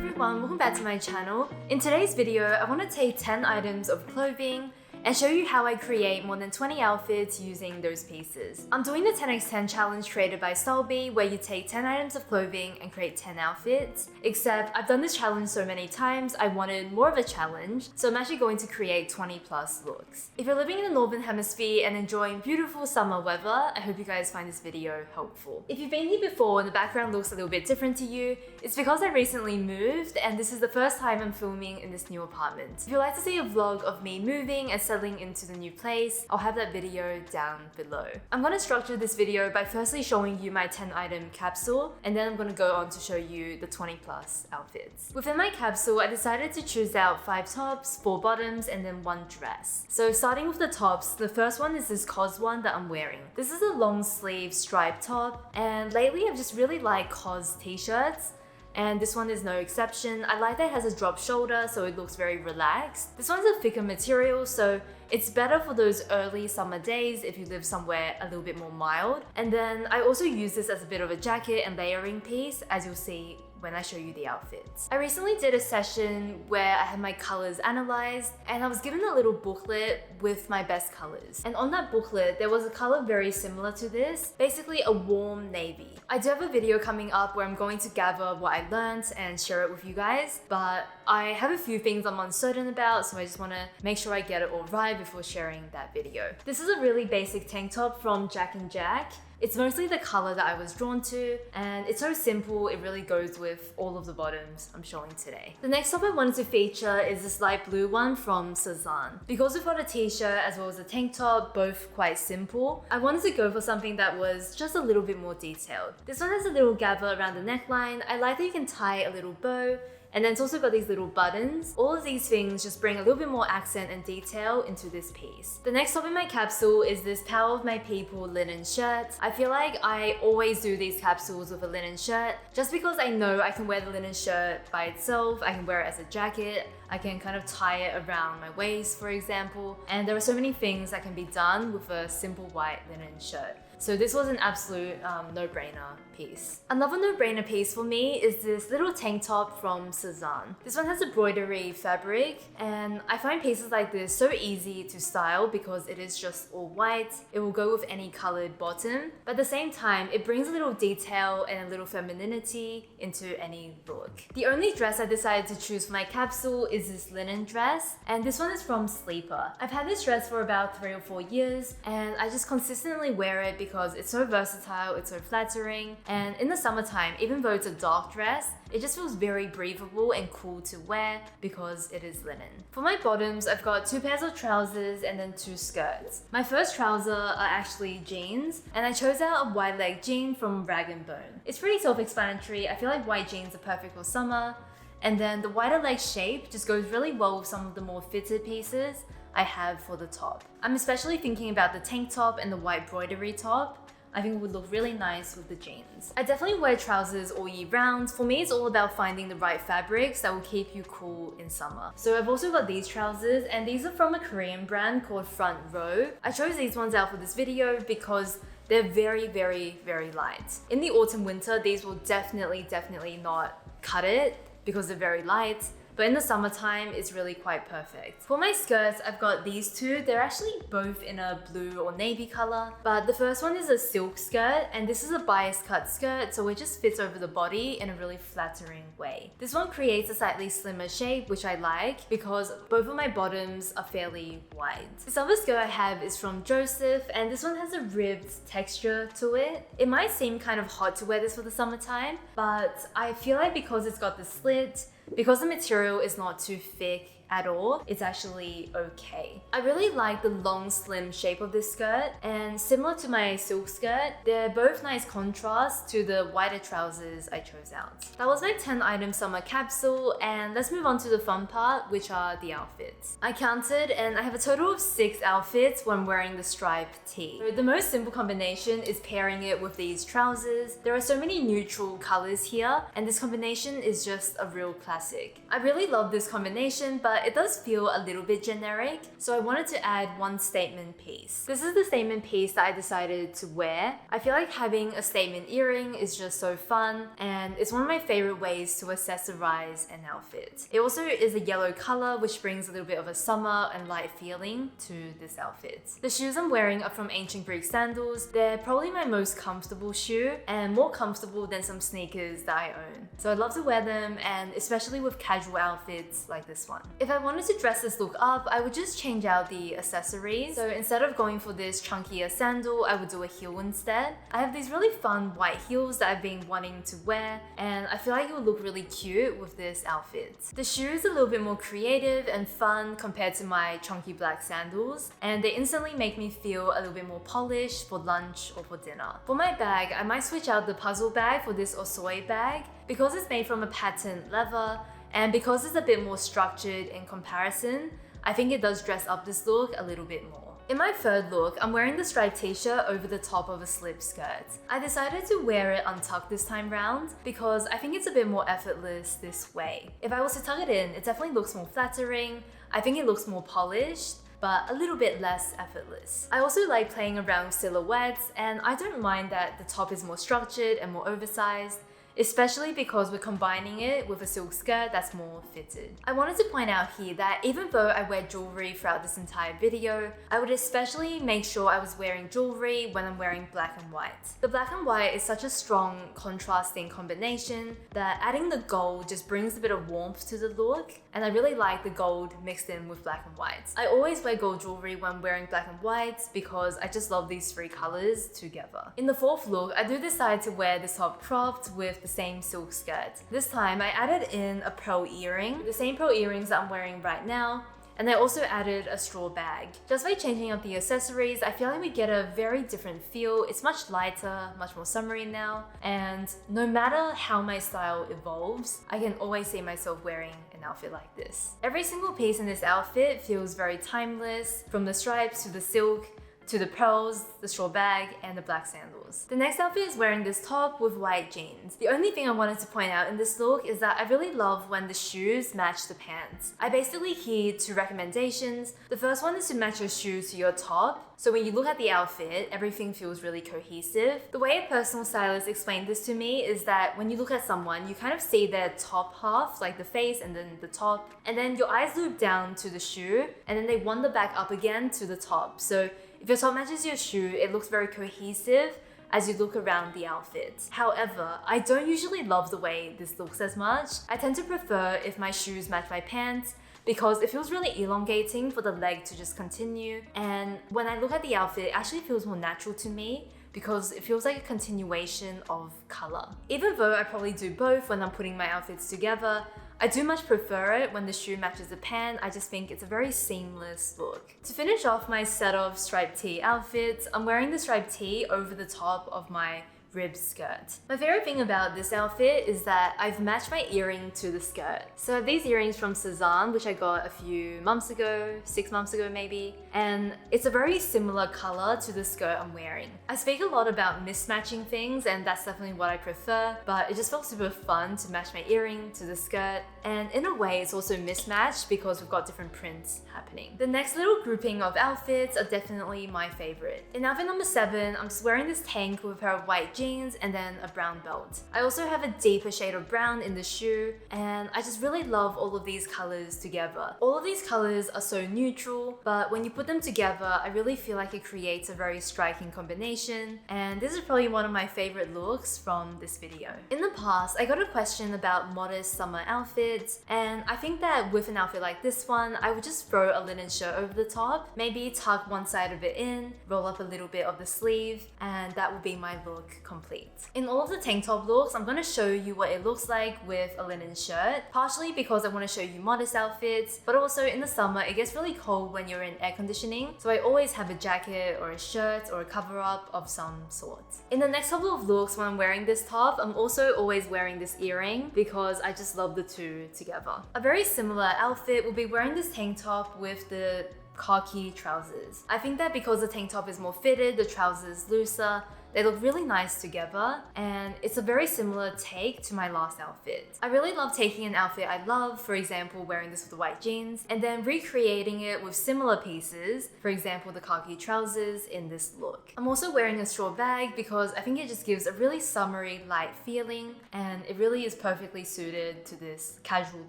everyone, welcome back to my channel. In today's video, I want to take 10 items of clothing and show you how I create more than 20 outfits using those pieces. I'm doing the 10x10 challenge created by StyleBee, where you take 10 items of clothing and create 10 outfits. Except I've done this challenge so many times, I wanted more of a challenge, so I'm actually going to create 20 plus looks. If you're living in the Northern Hemisphere and enjoying beautiful summer weather, I hope you guys find this video helpful. If you've been here before and the background looks a little bit different to you, it's because I recently moved and this is the first time I'm filming in this new apartment. If you'd like to see a vlog of me moving and settling into the new place, I'll have that video down below. I'm going to structure this video by firstly showing you my 10 item capsule, and then I'm going to go on to show you the 20 plus outfits. Within my capsule, I decided to choose out 5 tops, 4 bottoms, and then 1 dress. So starting with the tops, the first one is this COS one that I'm wearing. This is a long sleeve striped top, and lately I've just really liked COS t-shirts. And this one is no exception. I like that it has a drop shoulder, so it looks very relaxed. This one's a thicker material, so it's better for those early summer days if you live somewhere a little bit more mild. And then I also use this as a bit of a jacket and layering piece, as you'll see when I show you the outfits. I recently did a session where I had my colors analyzed, and I was given a little booklet with my best colors. And on that booklet, there was a color very similar to this, basically a warm navy. I do have a video coming up where I'm going to gather what I learned and share it with you guys, but I have a few things I'm uncertain about, so I just want to make sure I get it all right before sharing that video. This is a really basic tank top from Jack & Jack. It's mostly the color that I was drawn to, and it's so simple, it really goes with all of the bottoms I'm showing today. The next top I wanted to feature is this light blue one from Cezanne. Because we've got a t-shirt as well as a tank top, both quite simple, I wanted to go for something that was just a little bit more detailed. This one has a little gather around the neckline. I like that you can tie a little bow, and then it's also got these little buttons. All of these things just bring a little bit more accent and detail into this piece. The next top in my capsule is this Power of My People linen shirt. I feel like I always do these capsules with a linen shirt, just because I know I can wear the linen shirt by itself, I can wear it as a jacket, I can kind of tie it around my waist, for example, and there are so many things that can be done with a simple white linen shirt. So this was an absolute no-brainer piece. Another no-brainer piece for me is this little tank top from Cezanne. This one has embroidery fabric, and I find pieces like this so easy to style because it is just all white. It will go with any colored bottom, but at the same time, it brings a little detail and a little femininity into any look. The only dress I decided to choose for my capsule is this linen dress, and this one is from Sleeper. I've had this dress for about 3 or 4 years, and I just consistently wear it because it's so versatile, it's so flattering, and in the summertime, even though it's a dark dress, it just feels very breathable and cool to wear because it is linen. For my bottoms, I've got 2 pairs of trousers and then 2 skirts. My first trouser are actually jeans, and I chose out a wide leg jean from Rag & Bone. It's pretty self-explanatory. I feel like white jeans are perfect for summer, and then the wider leg shape just goes really well with some of the more fitted pieces I have for the top. I'm especially thinking about the tank top and the white embroidery top. I think it would look really nice with the jeans. I definitely wear trousers all year round. For me, it's all about finding the right fabrics that will keep you cool in summer. So I've also got these trousers, and these are from a Korean brand called Front Row. I chose these ones out for this video because they're very, very, very light. In the autumn winter, these will definitely not cut it because they're very light. But in the summertime, it's really quite perfect. For my skirts, I've got these 2. They're actually both in a blue or navy color, but the first one is a silk skirt, and this is a bias cut skirt, so it just fits over the body in a really flattering way. This one creates a slightly slimmer shape, which I like because both of my bottoms are fairly wide. This other skirt I have is from Joseph, and this one has a ribbed texture to it. It might seem kind of hot to wear this for the summertime, but I feel like because it's got the slit, because the material is not too thick at all, it's actually okay. I really like the long slim shape of this skirt, and similar to my silk skirt, they're both nice contrast to the wider trousers I chose out. That was my 10 item summer capsule, and let's move on to the fun part, which are the outfits. I counted, and I have a total of 6 outfits when wearing the striped tee. So the most simple combination is pairing it with these trousers. There are so many neutral colors here, and this combination is just a real classic. I really love this combination, but but it does feel a little bit generic, so I wanted to add one statement piece. This is the statement piece that I decided to wear. I feel like having a statement earring is just so fun, and it's one of my favorite ways to accessorize an outfit. It also is a yellow color, which brings a little bit of a summer and light feeling to this outfit. The shoes I'm wearing are from ancient Greek sandals. They're probably my most comfortable shoe, and more comfortable than some sneakers that I own. So I love to wear them, and especially with casual outfits like this one. If I wanted to dress this look up, I would just change out the accessories. So instead of going for this chunkier sandal, I would do a heel instead. I have these really fun white heels that I've been wanting to wear, and I feel like it would look really cute with this outfit. The shoe is a little bit more creative and fun compared to my chunky black sandals, and they instantly make me feel a little bit more polished for lunch or for dinner. For my bag, I might switch out the puzzle bag for this Osoi bag because it's made from a patent leather, and because it's a bit more structured in comparison, I think it does dress up this look a little bit more. In my third look, I'm wearing the striped t-shirt over the top of a slip skirt. I decided to wear it untucked this time round because I think it's a bit more effortless this way. If I was to tuck it in, it definitely looks more flattering. I think it looks more polished, but a little bit less effortless. I also like playing around with silhouettes, and I don't mind that the top is more structured and more oversized, especially because we're combining it with a silk skirt that's more fitted. I wanted to point out here that even though I wear jewelry throughout this entire video, I would especially make sure I was wearing jewelry when I'm wearing black and white. The black and white is such a strong contrasting combination that adding the gold just brings a bit of warmth to the look, and I really like the gold mixed in with black and white. I always wear gold jewelry when wearing black and white because I just love these three colors together. In the fourth look, I do decide to wear this top cropped with the same silk skirt. This time I added in a pearl earring, the same pearl earrings that I'm wearing right now, and I also added a straw bag. Just by changing up the accessories, I feel like we get a very different feel. It's much lighter, much more summery now, and no matter how my style evolves, I can always see myself wearing an outfit like this. Every single piece in this outfit feels very timeless, from the stripes to the silk, to the pearls, the straw bag, and the black sandals. The next outfit is wearing this top with white jeans. The only thing I wanted to point out in this look is that I really love when the shoes match the pants. I basically heed to recommendations. The first one is to match your shoes to your top, so when you look at the outfit, everything feels really cohesive. The way a personal stylist explained this to me is that when you look at someone, you kind of see their top half, like the face and then the top, and then your eyes loop down to the shoe, and then they wander back up again to the top. So if your top matches your shoe, it looks very cohesive as you look around the outfit. However, I don't usually love the way this looks as much. I tend to prefer if my shoes match my pants because it feels really elongating for the leg to just continue. And when I look at the outfit, it actually feels more natural to me because it feels like a continuation of color. Even though I probably do both when I'm putting my outfits together, I do much prefer it when the shoe matches the pant. I just think it's a very seamless look. To finish off my set of striped tee outfits, I'm wearing the striped tee over the top of my rib skirt. My favorite thing about this outfit is that I've matched my earring to the skirt. So I have these earrings from Cezanne, which I got a few months ago, 6 months ago maybe, and it's a very similar color to the skirt I'm wearing. I speak a lot about mismatching things, and that's definitely what I prefer, but it just felt super fun to match my earring to the skirt, and in a way it's also mismatched because we've got different prints happening. The next little grouping of outfits are definitely my favorite. In outfit number 7, I'm just wearing this tank with a pair of white jeans and then a brown belt. I also have a deeper shade of brown in the shoe, and I just really love all of these colors together. All of these colors are so neutral, but when you put them together, I really feel like it creates a very striking combination, and this is probably one of my favorite looks from this video. In the past, I got a question about modest summer outfits, and I think that with an outfit like this one, I would just throw a linen shirt over the top, maybe tuck one side of it in, roll up a little bit of the sleeve, and that would be my look complete. In all of the tank top looks, I'm going to show you what it looks like with a linen shirt, partially because I want to show you modest outfits, but also in the summer it gets really cold when you're in air conditioning, so I always have a jacket or a shirt or a cover up of some sort. In the next couple of looks when I'm wearing this top, I'm also always wearing this earring because I just love the two together. A very similar outfit will be wearing this tank top with the khaki trousers. I think that because the tank top is more fitted, the trousers looser, They look really nice together, and it's a very similar take to my last outfit. I really love taking an outfit I love, for example wearing this with the white jeans, and then recreating it with similar pieces, for example the khaki trousers in this look. I'm also wearing a straw bag because I think it just gives a really summery, light feeling, and it really is perfectly suited to this casual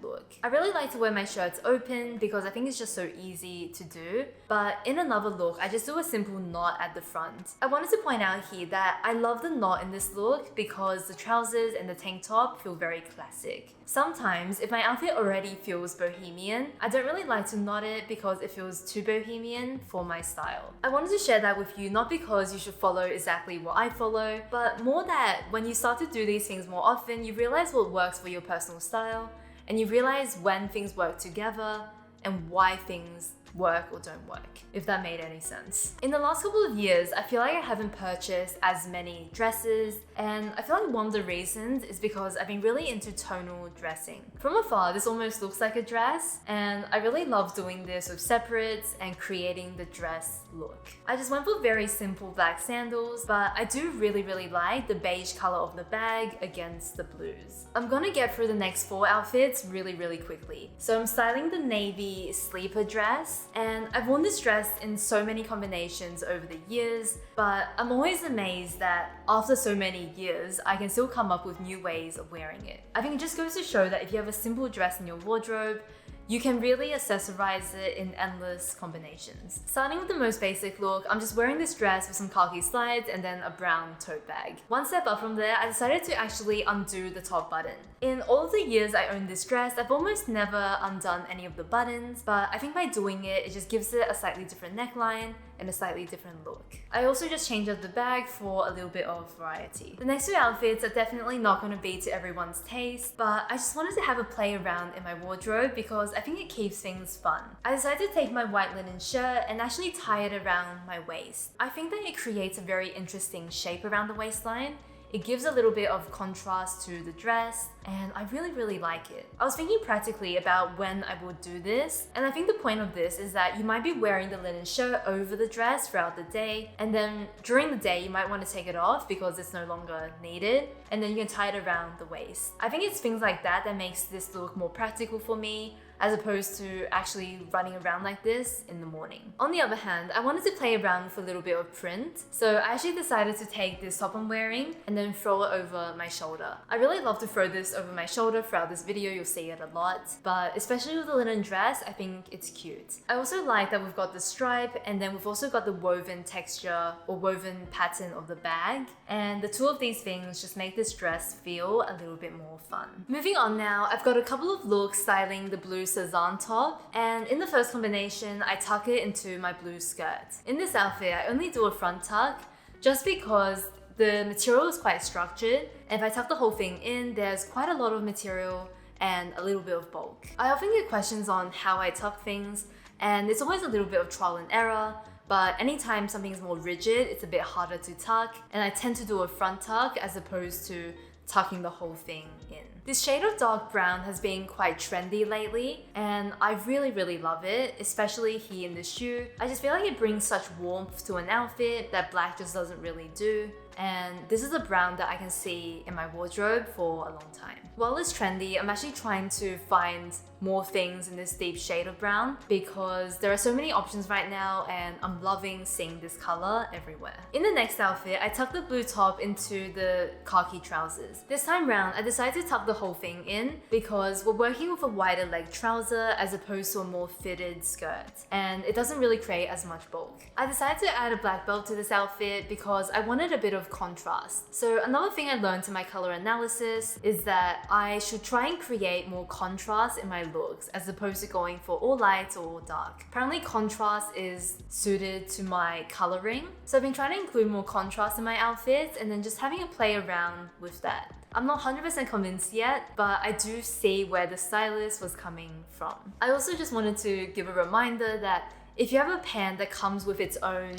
look. I really like to wear my shirts open because I think it's just so easy to do, but in another look, I just do a simple knot at the front. I wanted to point out here that I love the knot in this look because the trousers and the tank top feel very classic. Sometimes, if my outfit already feels bohemian, I don't really like to knot it because it feels too bohemian for my style. I wanted to share that with you not because you should follow exactly what I follow, but more that when you start to do these things more often, you realize what works for your personal style, and you realize when things work together and why things work or don't work, if that made any sense. In the last couple of years, I feel like I haven't purchased as many dresses, and I feel like one of the reasons is because I've been really into tonal dressing. From afar, this almost looks like a dress, and I really love doing this with separates and creating the dress look. I just went for very simple black sandals, but I do really like the beige color of the bag against the blues. I'm gonna get through the next 4 outfits really quickly. So I'm styling the navy sleeper dress, and I've worn this dress in so many combinations over the years, but I'm always amazed that after so many years, I can still come up with new ways of wearing it. I think it just goes to show that if you have a simple dress in your wardrobe, you can really accessorize it in endless combinations. Starting with the most basic look, I'm just wearing this dress with some khaki slides and then a brown tote bag. One step up from there, I decided to actually undo the top button. In all of the years I owned this dress, I've almost never undone any of the buttons, but I think by doing it, it just gives it a slightly different neckline and a slightly different look. I also just changed up the bag for a little bit of variety. The next 2 outfits are definitely not going to be to everyone's taste, but I just wanted to have a play around in my wardrobe because I think it keeps things fun. I decided to take my white linen shirt and actually tie it around my waist. I think that it creates a very interesting shape around the waistline. It gives a little bit of contrast to the dress, and I really like it. I was thinking practically about when I would do this, and I think the point of this is that you might be wearing the linen shirt over the dress throughout the day, and then during the day you might want to take it off because it's no longer needed, and then you can tie it around the waist. I think it's things like that that makes this look more practical for me, as opposed to actually running around like this in the morning. On the other hand, I wanted to play around with a little bit of print, so I actually decided to take this top I'm wearing and then throw it over my shoulder. I really love to throw this over my shoulder throughout this video, you'll see it a lot, but especially with the linen dress, I think it's cute. I also like that we've got the stripe, and then we've also got the woven texture or woven pattern of the bag, and the 2 of these things just make this dress feel a little bit more fun. Moving on now, I've got a couple of looks styling the blue Cezanne top, and in the first combination, I tuck it into my blue skirt. In this outfit, I only do a front tuck just because the material is quite structured, and if I tuck the whole thing in, there's quite a lot of material and a little bit of bulk. I often get questions on how I tuck things, and it's always a little bit of trial and error, but anytime something is more rigid, it's a bit harder to tuck, and I tend to do a front tuck as opposed to tucking the whole thing in. This shade of dark brown has been quite trendy lately, and I really love it, especially here in the shoe. I just feel like it brings such warmth to an outfit that black just doesn't really do. And this is a brown that I can see in my wardrobe for a long time. While it's trendy, I'm actually trying to find more things in this deep shade of brown because there are so many options right now, and I'm loving seeing this color everywhere. In the next outfit, I tucked the blue top into the khaki trousers. This time round, I decided to tuck the whole thing in because we're working with a wider leg trouser as opposed to a more fitted skirt, and it doesn't really create as much bulk. I decided to add a black belt to this outfit because I wanted a bit of contrast. So another thing I learned in my color analysis is that I should try and create more contrast in my looks as opposed to going for all light or dark. Apparently contrast is suited to my coloring, so I've been trying to include more contrast in my outfits and then just having a play around with that. I'm not 100% convinced yet, but I do see where the stylist was coming from. I also just wanted to give a reminder that if you have a pan that comes with its own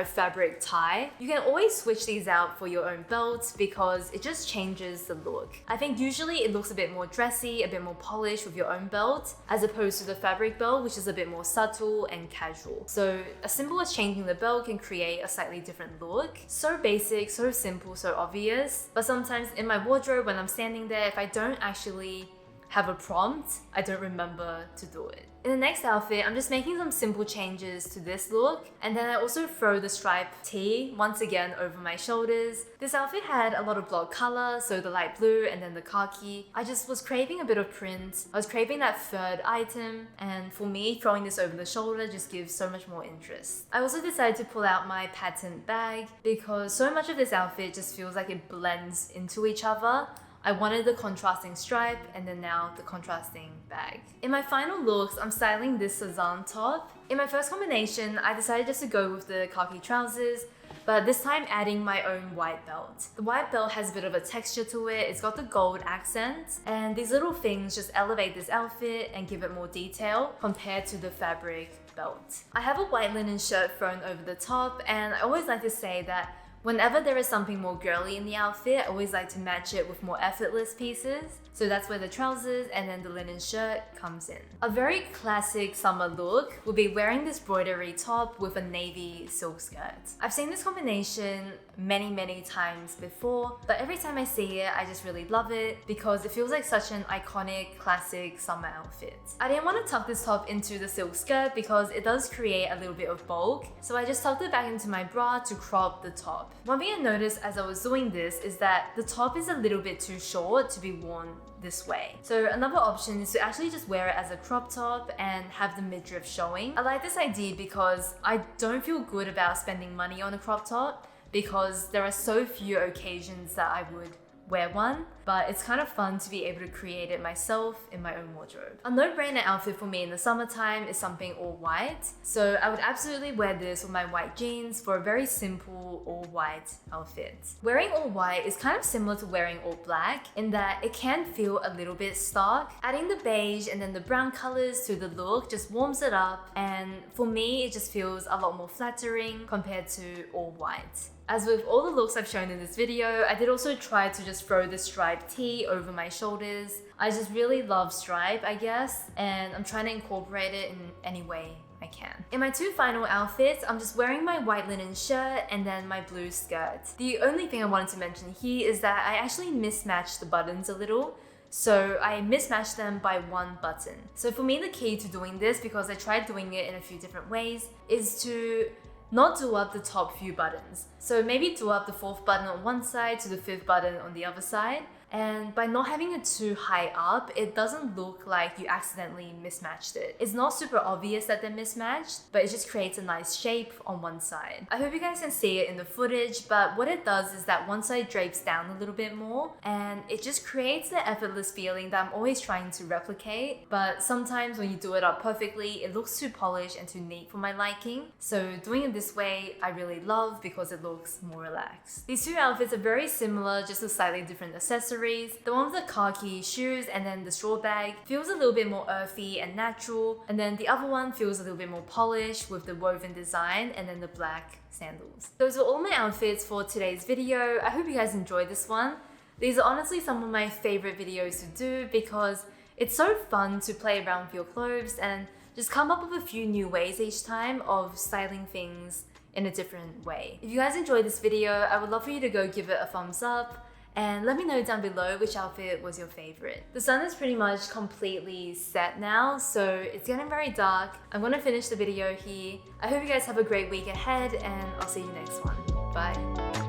fabric tie. You can always switch these out for your own belt because it just changes the look. I think usually it looks a bit more dressy, a bit more polished with your own belt, as opposed to the fabric belt, which is a bit more subtle and casual. So as simple as changing the belt can create a slightly different look. So basic, so simple, so obvious. But sometimes in my wardrobe, when I'm standing there, if I don't actually have a prompt, I don't remember to do it. In the next outfit, I'm just making some simple changes to this look, and then I also throw the striped tee once again over my shoulders. This outfit had a lot of block color, so the light blue and then the khaki. I just was craving a bit of print. I was craving that third item, and for me, throwing this over the shoulder just gives so much more interest. I also decided to pull out my patent bag because so much of this outfit just feels like it blends into each other. I wanted the contrasting stripe and then now the contrasting bag. In my final looks, I'm styling this Cezanne top. In my first combination, I decided just to go with the khaki trousers, but this time adding my own white belt. The white belt has a bit of a texture to it, it's got the gold accent, and these little things just elevate this outfit and give it more detail compared to the fabric belt. I have a white linen shirt thrown over the top, and I always like to say that whenever there is something more girly in the outfit, I always like to match it with more effortless pieces. So that's where the trousers and then the linen shirt comes in. A very classic summer look would be wearing this broidery top with a navy silk skirt. I've seen this combination many times before, but every time I see it, I just really love it because it feels like such an iconic, classic summer outfit. I didn't want to tuck this top into the silk skirt because it does create a little bit of bulk, so I just tucked it back into my bra to crop the top. One thing I noticed as I was doing this is that the top is a little bit too short to be worn this way. So another option is to actually just wear it as a crop top and have the midriff showing. I like this idea because I don't feel good about spending money on a crop top because there are so few occasions that I would wear one, but it's kind of fun to be able to create it myself in my own wardrobe. A no-brainer outfit for me in the summertime is something all white, so I would absolutely wear this with my white jeans for a very simple all white outfit. Wearing all white is kind of similar to wearing all black in that it can feel a little bit stark. Adding the beige and then the brown colors to the look just warms it up, and for me it just feels a lot more flattering compared to all white. As with all the looks I've shown in this video, I did also try to just throw the striped tee over my shoulders. I just really love stripe, I guess, and I'm trying to incorporate it in any way I can. In my two final outfits, I'm just wearing my white linen shirt and then my blue skirt. The only thing I wanted to mention here is that I actually mismatched the buttons a little. So I mismatched them by one button. So for me, the key to doing this, because I tried doing it in a few different ways, is to not do up the top few buttons. So maybe do up the fourth button on one side to the fifth button on the other side. And by not having it too high up, it doesn't look like you accidentally mismatched it. It's not super obvious that they're mismatched, but it just creates a nice shape on one side. I hope you guys can see it in the footage, but what it does is that one side drapes down a little bit more, and it just creates the effortless feeling that I'm always trying to replicate. But sometimes when you do it up perfectly, it looks too polished and too neat for my liking. So doing it this way, I really love because it looks more relaxed. These two outfits are very similar, just with slightly different accessories. The one with the khaki shoes and then the straw bag feels a little bit more earthy and natural, and then the other one feels a little bit more polished with the woven design and then the black sandals. Those are all my outfits for today's video. I hope you guys enjoyed this one. These are honestly some of my favorite videos to do because it's so fun to play around with your clothes and just come up with a few new ways each time of styling things in a different way. If you guys enjoyed this video, I would love for you to go give it a thumbs up and let me know down below which outfit was your favorite. The sun is pretty much completely set now, so it's getting very dark. I'm gonna finish the video here. I hope you guys have a great week ahead, and I'll see you next one. Bye.